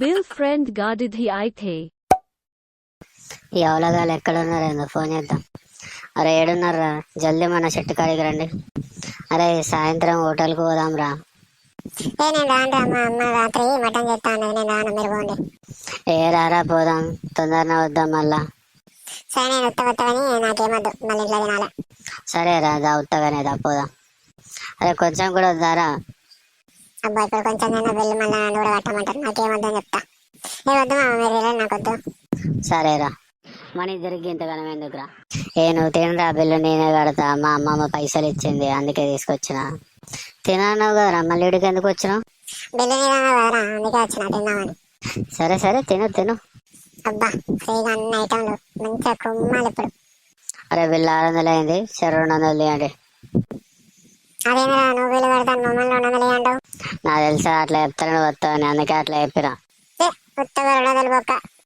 Bill friend గాడిది అయితే ఈ అవలగాలు ఎక్కడున్నారేందో ఫోన్ చేద్దాం. అరే ఏడున్నారా, జల్దీ మన చెట్టు కాడికి రండి. అరే సాయంత్రం హోటల్కి పోదాం రా. నేను రాను రా, మా అమ్మ రాత్రి మటన్ చేస్తా అన్నది, నేను రాను, మీరు పోండి. ఏ రారా పోదాం, తొందరనే వద్దాం మళ్ళా. సరే నేను ఉత్తగొత్తగాని నాకేమద్దు, మళ్ళీ ఇంట్లో తినాలి. సరే రా, దా ఉత్తగానే దా పోదాం. అరే కొంచెం కూడా వద్దారా. అబ్బా ఇప్పుడు కొంచెం తిన్నా వెళ్ళి మళ్ళీ నన్ను కూడా కట్టమంటారు, నాకేమద్దు అని చెప్తా. ఏ వద్దు మా మీరు వెళ్ళండి, నాకొద్దు. సరేరా, మన ఇద్దరికి ఇంతగానం ఎందుకురా. ఏ నువ్వు తినరా, బిల్లు నేనే కడతా. మా అమ్మమ్మ పైసలు ఇచ్చింది అందుకే తీసుకొచ్చిన. తినన్నావు కదరా, మళ్ళీ ఇడికి ఎందుకు వచ్చినావు? బిల్లు మీద కదరా, అందుకే వచ్చిన తిందామని. సరే సరే తిను తిను. అబ్బా ఫ్రీగా అన్ని ఐటమ్లు మంచిగా కుమ్మాలి ఇప్పుడు. అరే బిల్లు 600 అయింది, సరే 200 తీయండి. అదేమిరా నువ్వు బిల్లు కడతాను మమ్మల్ని 200 అంటావు? నాకు తెలుసా అట్లా చెప్తాను వస్తావని, అందుకే అట్లా చెప్పిరా. ఉత్తగా 200 బొక్క.